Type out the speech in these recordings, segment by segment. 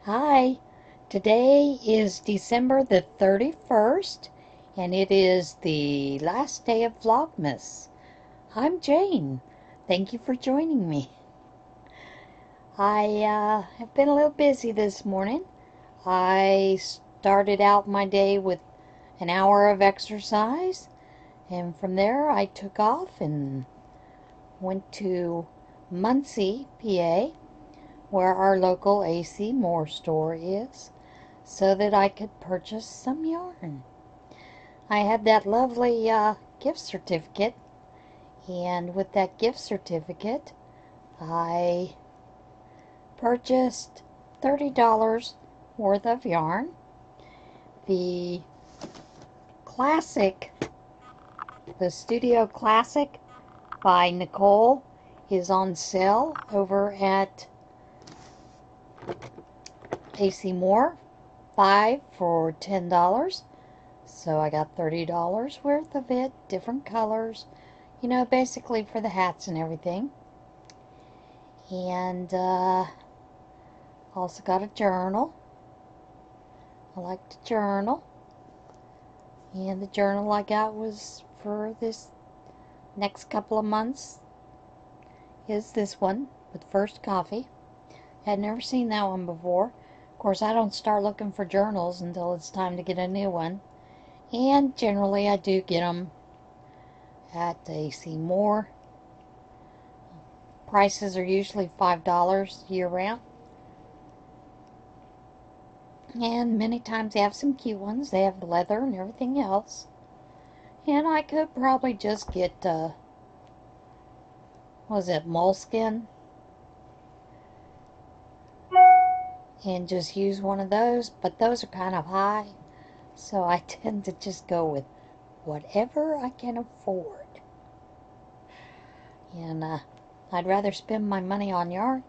Hi, today is December the 31st, and it is the last day of Vlogmas. I'm Jane. Thank you for joining me. I have been a little busy this morning. I started out my day with an hour of exercise, and from there I took off and went to Muncie, PA, where our local AC Moore store is, so that I could purchase some yarn. I had that lovely gift certificate, and with that gift certificate, I purchased $30 worth of yarn. The Classic, the Studio Classic by Nicole is on sale over at AC Moore, 5 for $10. So I got $30 worth of it, different colors, basically for the hats and everything. And also got a journal. I like to journal. And the journal I got was for this next couple of months is this one with First Coffee. Had never seen that one before. Of course, I don't start looking for journals until it's time to get a new one. And generally I do get them at AC Moore. Prices are usually $5 year round. And many times they have some cute ones. They have leather and everything else. And I could probably just get, moleskin? And just use one of those. But those are kind of high. So I tend to just go with whatever I can afford. And I'd rather spend my money on yarn.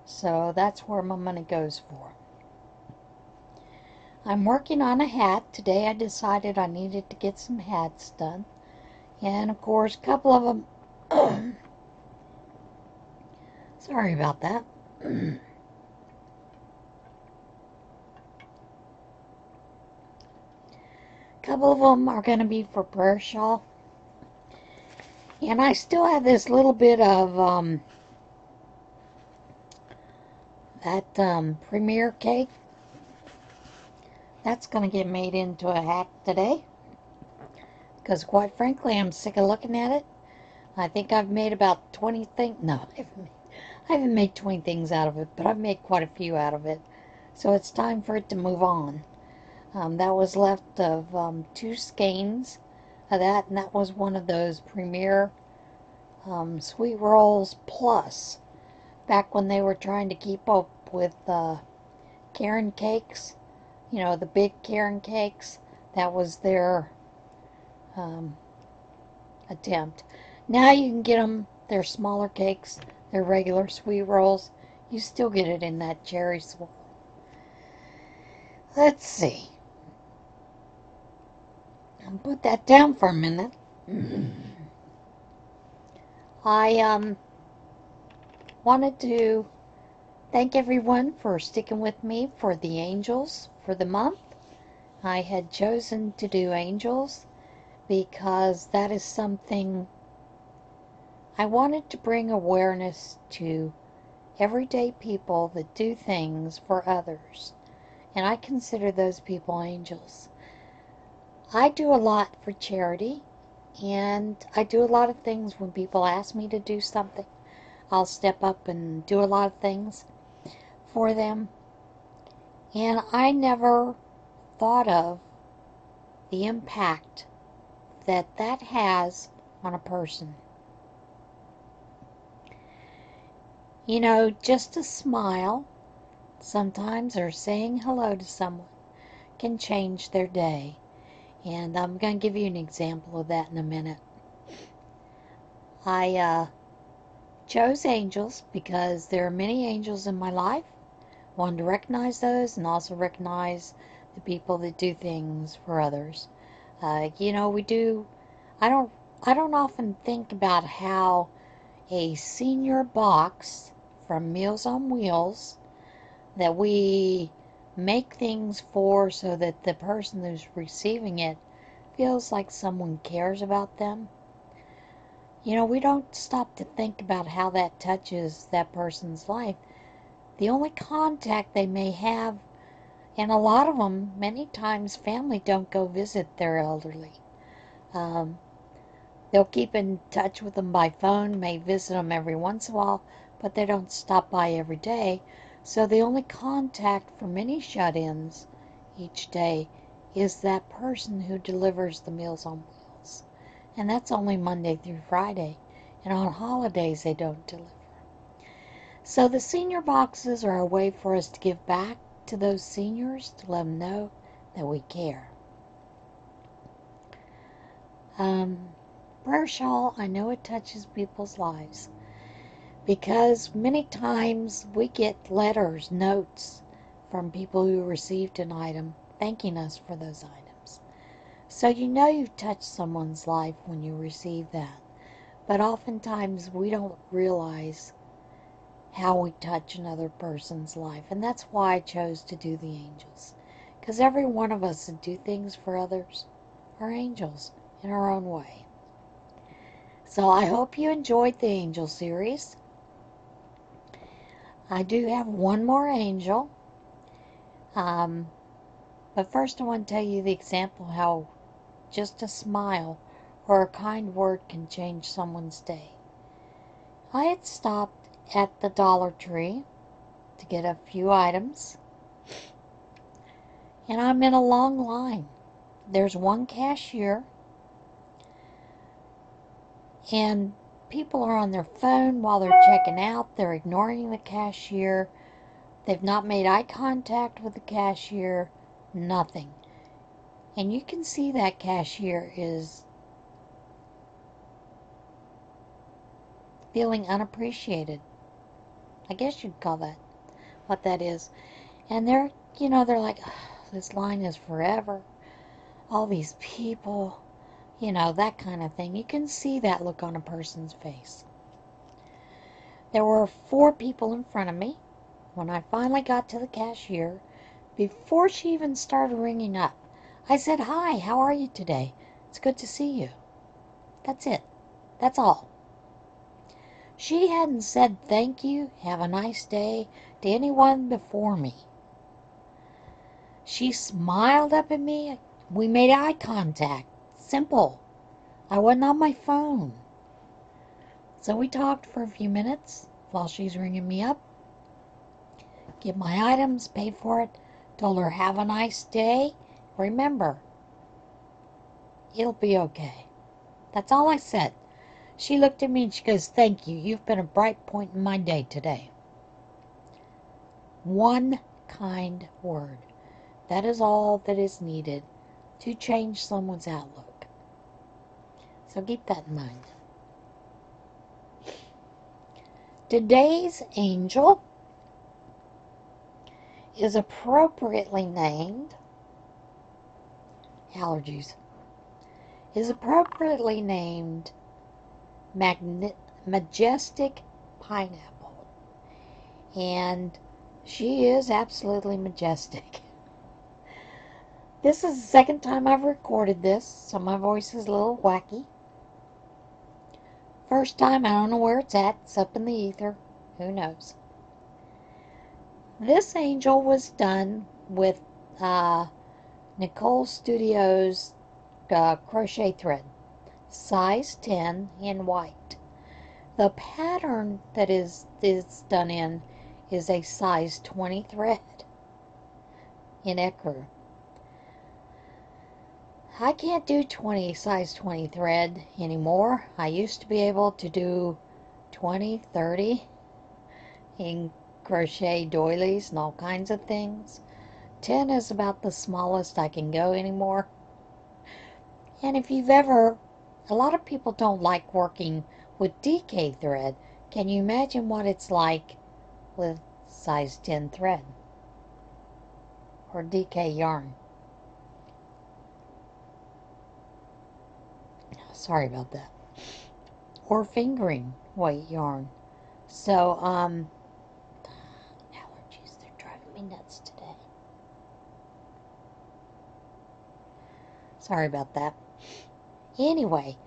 So that's where my money goes for. I'm working on a hat. Today I decided I needed to get some hats done. And of course, a couple of them... Sorry about that. Couple of them are going to be for prayer shawl. And I still have this little bit of Premier cake. That's going to get made into a hat today. Because quite frankly, I'm sick of looking at it. I think I've made about 20 things. No, I haven't made 20 things out of it, but I've made quite a few out of it. So it's time for it to move on. That was left of 2 skeins of that, and that was one of those Premier Sweet Rolls Plus. Back when they were trying to keep up with Karen cakes, the big Karen cakes, that was their attempt. Now you can get them, they're smaller cakes, they're regular Sweet Rolls. You still get it in that cherry swirl. Let's see. I'll put that down for a minute. I wanted to thank everyone for sticking with me for the angels for the month. I had chosen to do angels because that is something I wanted to bring awareness to everyday people that do things for others. And I consider those people angels. I do a lot for charity, and I do a lot of things when people ask me to do something. I'll step up and do a lot of things for them. And I never thought of the impact that has on a person. Just a smile sometimes, or saying hello to someone, can change their day. And I'm going to give you an example of that in a minute. I chose angels because there are many angels in my life. I wanted to recognize those and also recognize the people that do things for others. We do. I don't often think about how a senior box from Meals on Wheels that we make things for so that the person who's receiving it feels like someone cares about them. You know, we don't stop to think about how that touches that person's life. The only contact they may have, and a lot of them, many times family don't go visit their elderly. Um, they'll keep in touch with them by phone, may visit them every once in a while, but they don't stop by every day. So the only contact for many shut-ins each day is that person who delivers the Meals on Wheels. And that's only Monday through Friday. And on holidays they don't deliver. So the senior boxes are a way for us to give back to those seniors, to let them know that we care. Prayer shawl, I know it touches people's lives, because many times we get letters, notes from people who received an item thanking us for those items. So you know you've touched someone's life when you receive that. But oftentimes we don't realize how we touch another person's life. And that's why I chose to do the angels. Because every one of us that do things for others are angels in our own way. So I hope you enjoyed the angel series. I do have one more angel. But first I want to tell you the example how just a smile or a kind word can change someone's day. I had stopped at the Dollar Tree to get a few items, and I'm in a long line. There's one cashier, and people are on their phone while they're checking out. They're ignoring the cashier. They've not made eye contact with the cashier. Nothing. And you can see that cashier is feeling unappreciated. I guess you'd call that what that is. And they're like, oh, this line is forever. All these people, that kind of thing. You can see that look on a person's face. There were 4 people in front of me when I finally got to the cashier. Before she even started ringing up, I said, "Hi, how are you today? It's good to see you." That's it. That's all. She hadn't said thank you, have a nice day to anyone before me. She smiled up at me. We made eye contact. Simple. I wasn't on my phone. So we talked for a few minutes while she's ringing me up. Get my items, pay for it. Told her, have a nice day. Remember, it'll be okay. That's all I said. She looked at me and she goes, "Thank you. You've been a bright point in my day today." One kind word. That is all that is needed to change someone's outlook. So keep that in mind. Today's angel is appropriately named allergies. Is appropriately named Majestic Pineapple. And she is absolutely majestic. This is the second time I've recorded this, so my voice is a little wacky. First time, I don't know where it's at. It's up in the ether. Who knows? This angel was done with Nicole Studios crochet thread, size 10 in white. The pattern that is done in is a size 20 thread in ecru. I can't do size 20 thread anymore. I used to be able to do 20, 30 in crochet doilies and all kinds of things. 10 is about the smallest I can go anymore. And if you've ever, a lot of people don't like working with DK thread. Can you imagine what it's like with size 10 thread or DK yarn? Sorry about that. Or fingering weight yarn. So, allergies, they're driving me nuts today. Sorry about that. Anyway,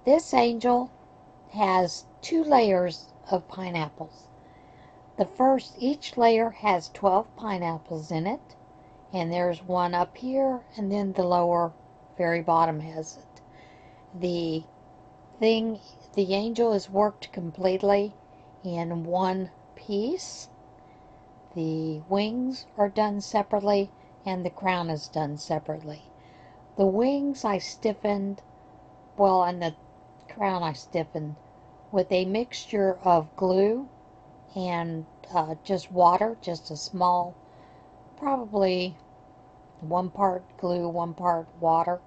this angel has 2 layers of pineapples. Each layer has 12 pineapples in it, and there's one up here, and then the lower, very bottom has it. The angel is worked completely in one piece. The wings are done separately, and the crown is done separately. The wings I stiffened, and the crown I stiffened with a mixture of glue and just water, just a small, probably 1 part glue, 1 part water.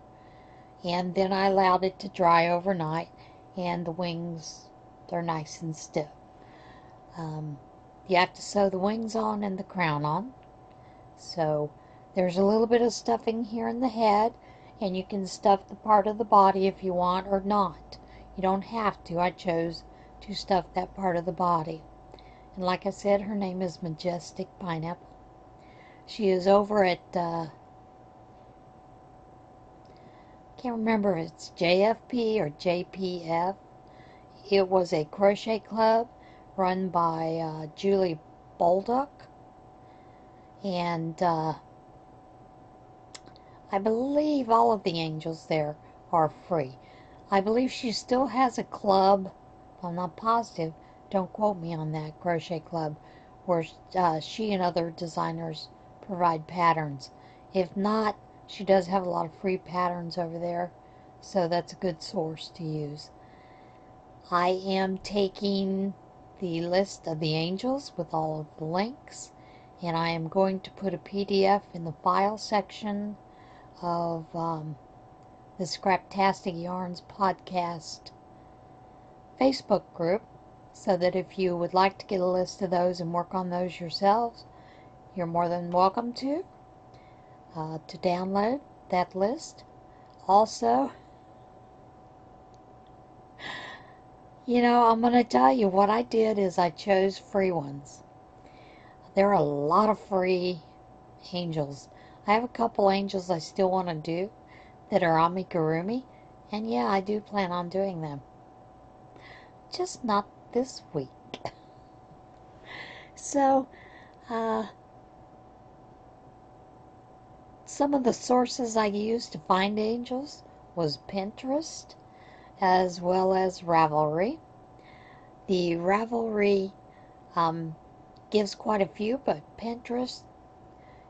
And then I allowed it to dry overnight, and the wings, they're nice and stiff. You have to sew the wings on and the crown on. So there's a little bit of stuffing here in the head, and you can stuff the part of the body if you want or not. You don't have to. I chose to stuff that part of the body. And like I said, her name is Majestic Pineapple. She is over at, can't remember if it's JFP or JPF. It was a crochet club run by Julie Bolduck. And I believe all of the angels there are free. I believe she still has a club, I'm not positive, don't quote me on that, crochet club, where she and other designers provide patterns. If not, she does have a lot of free patterns over there, so that's a good source to use. I am taking the list of the angels with all of the links, and I am going to put a PDF in the file section of the Scraptastic Yarns Podcast Facebook group, so that if you would like to get a list of those and work on those yourselves, you're more than welcome to download that list. Also, I'm going to tell you what I did is I chose free ones. There are a lot of free angels. I have a couple angels I still want to do that are amigurumi, and yeah, I do plan on doing them. Just not this week. So, some of the sources I used to find angels was Pinterest as well as Ravelry. The Ravelry gives quite a few, but Pinterest,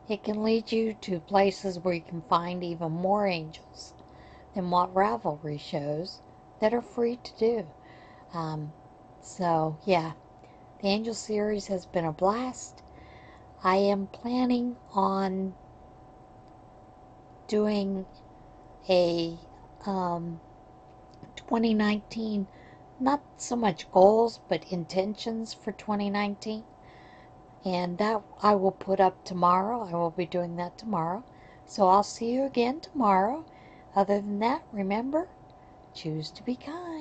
it can lead you to places where you can find even more angels than what Ravelry shows that are free to do. So, yeah, the angel series has been a blast. I am planning on doing a 2019, not so much goals, but intentions for 2019. And that I will put up tomorrow. I will be doing that tomorrow. So I'll see you again tomorrow. Other than that, remember, choose to be kind.